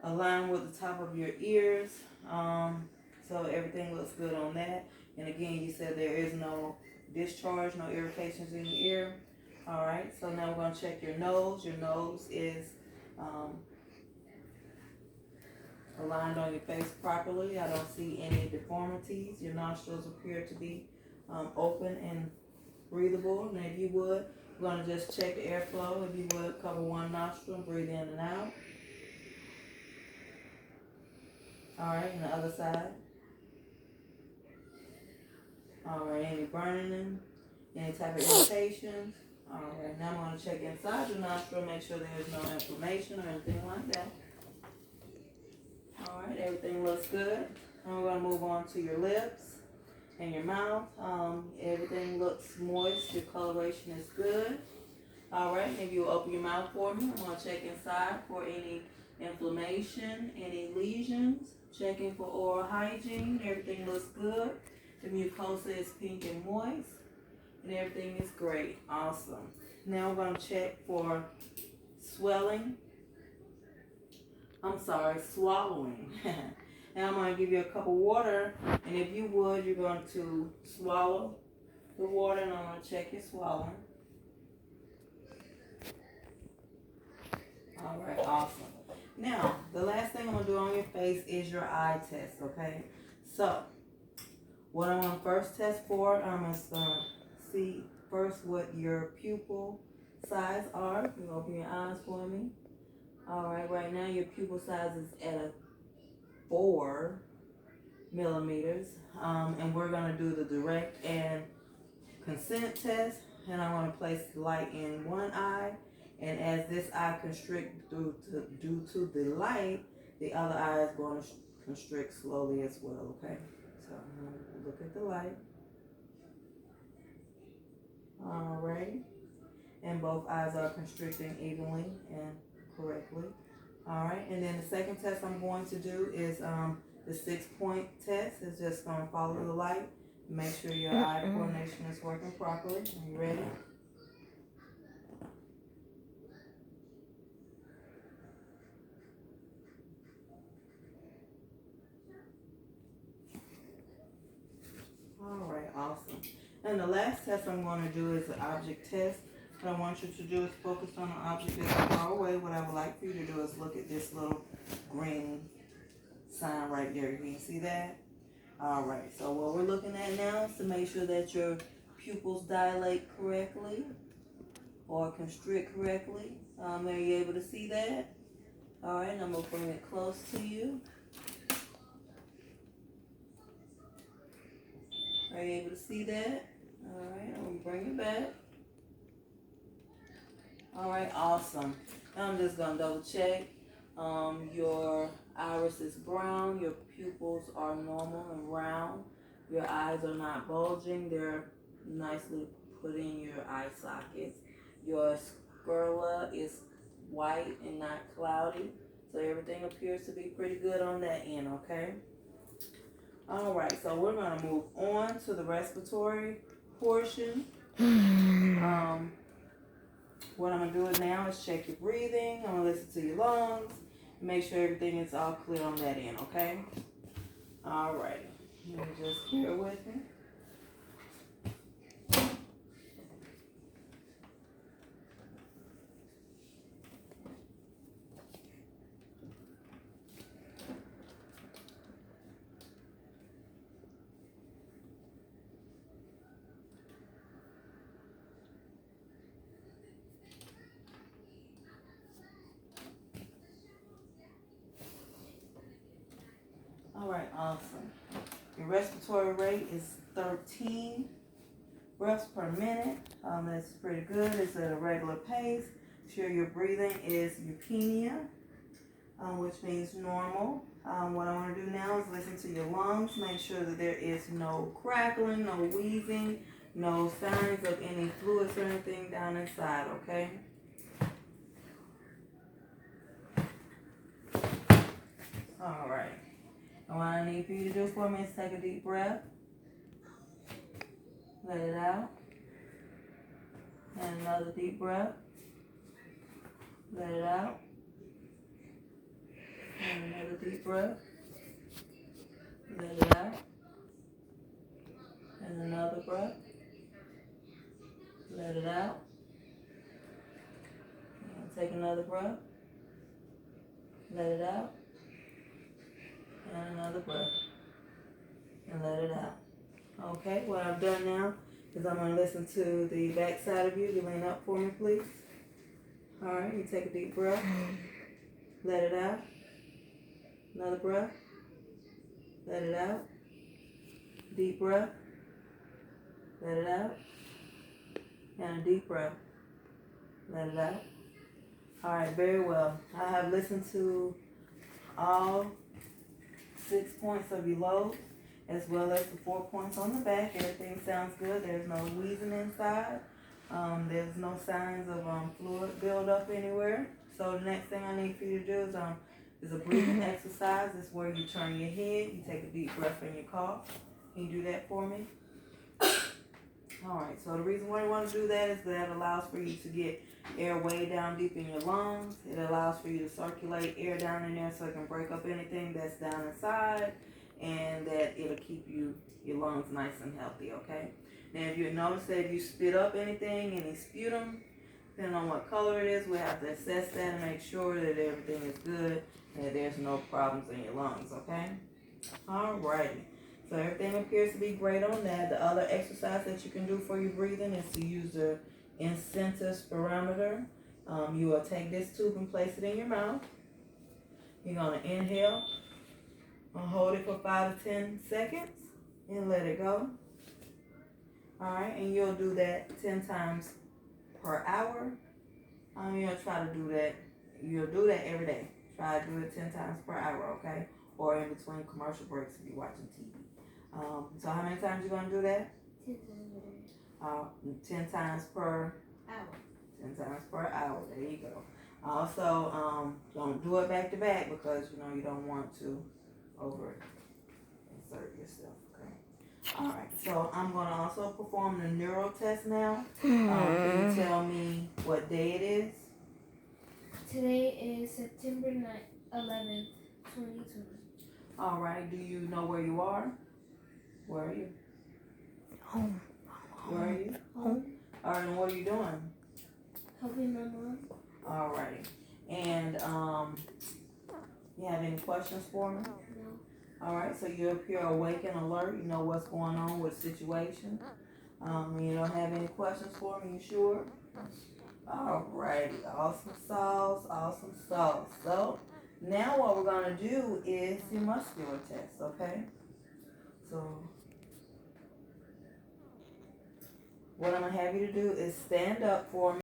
align with the top of your ears. So everything looks good on that. And again, you said there is no discharge, no irritations in your ear. All right, so now we're going to check your nose. Your nose is um, aligned on your face properly. I don't see any deformities. Your nostrils appear to be open and breathable. And if you would, we're going to just check the airflow. If you would, cover one nostril and breathe in and out. All right, and the other side. All right, any burning, any type of irritations. All right, now I'm going to check inside your nostril, make sure there's no inflammation or anything like that. All right, everything looks good. And we're going to move on to your lips and your mouth. Everything looks moist. Your coloration is good. All right, if you open your mouth for me, I'm going to check inside for any inflammation, any lesions. Checking for oral hygiene. Everything looks good. The mucosa is pink and moist. And everything is great. Awesome. Now we're going to check for swelling. I'm sorry, swallowing. And I'm going to give you a cup of water. And if you would, you're going to swallow the water. And I'm going to check your swallowing. All right, awesome. Now, the last thing I'm going to do on your face is your eye test, okay? So, what I'm going to first test for, I'm going to see first what your pupil size are. You open your eyes for me. All right now your pupil size is at a 4 millimeters. And we're going to do the direct and consent test. And I'm going to place the light in one eye. And as this eye constricts due to the light, the other eye is going to constrict slowly as well, okay? So I'm going to look at the light. All right. And both eyes are constricting evenly and correctly. All right. And then the second test I'm going to do is the 6-point test. It's just going to follow the light. Make sure your eye coordination is working properly. Are you ready? All right, awesome. And the last test I'm going to do is the object test. What I want you to do is focus on the object that's far away. What I would like for you to do is look at this little green sign right there. Can you see that? All right, so what we're looking at now is to make sure that your pupils dilate correctly or constrict correctly. Are you able to see that? All right, and I'm going to bring it close to you. Are you able to see that? All right, I'm going to bring it back. All right, awesome. Now I'm just going to double check. Your iris is brown. Your pupils are normal and round. Your eyes are not bulging. They're nicely put in your eye sockets. Your sclera is white and not cloudy. So everything appears to be pretty good on that end, okay? All right, so we're going to move on to the respiratory portion. What I'm going to do now is check your breathing. I'm going to listen to your lungs. Make sure everything is all clear on that end, okay? All right. You just bear with me. All right, awesome. Your respiratory rate is 13 breaths per minute. That's pretty good. It's at a regular pace. Sure your breathing is eupnea, which means normal. What I want to do now is listen to your lungs. Make sure that there is no crackling, no wheezing, no signs of any fluids or anything down inside, okay? All right. And what I need for you to do for me is take a deep breath. Let it out. And another deep breath. Let it out. And deep breath. Let it out. And another breath. Let it out. And take another breath. Let it out. And another breath. And let it out. Okay, what I've done now is I'm going to listen to the back side of you. You lean up for me, please. All right, you take a deep breath. Let it out. Another breath. Let it out. Deep breath. Let it out. And a deep breath. Let it out. All right, very well. I have listened to all 6 points of your lobe, as well as the 4 points on the back. Everything sounds good. There's no wheezing inside. There's no signs of fluid buildup anywhere. So the next thing I need for you to do is a breathing exercise. It's where you turn your head, you take a deep breath and you cough. Can you do that for me? All right, so the reason why you want to do that is that allows for you to get air way down deep in your lungs. It allows for you to circulate air down in there so it can break up anything that's down inside, and that it'll keep your lungs nice and healthy, okay? Now, if you notice that if you spit up anything, any sputum, depending on what color it is, we'll have to assess that and make sure that everything is good and that there's no problems in your lungs, okay? All righty. So everything appears to be great on that. The other exercise that you can do for your breathing is to use the incentive spirometer. You will take this tube and place it in your mouth. You're going to inhale and hold it for 5 to 10 seconds and let it go. All right, and you'll do that 10 times per hour. You'll try to do that. You'll do that every day. Try to do it 10 times per hour, okay? Or in between commercial breaks if you're watching TV. So how many times you gonna do that? 10 times. 10 times per hour. 10 times per hour. There you go. Also, don't do it back to back because you don't want to over insert yourself. Okay. All right. So I'm gonna also perform the neural test now. Can you tell me what day it is? Today is September 11th, 2020. All right. Do you know where you are? Where are you? Home. Where are you? Home. All right. And what are you doing? Helping my mom. All right. And you have any questions for me? No. All right. So you appear awake and alert. You know what's going on with the situation. You don't have any questions for me. You sure? All righty. Awesome sauce. Awesome sauce. So now what we're gonna do is the muscular test. Okay. So what I'm gonna have you to do is stand up for me.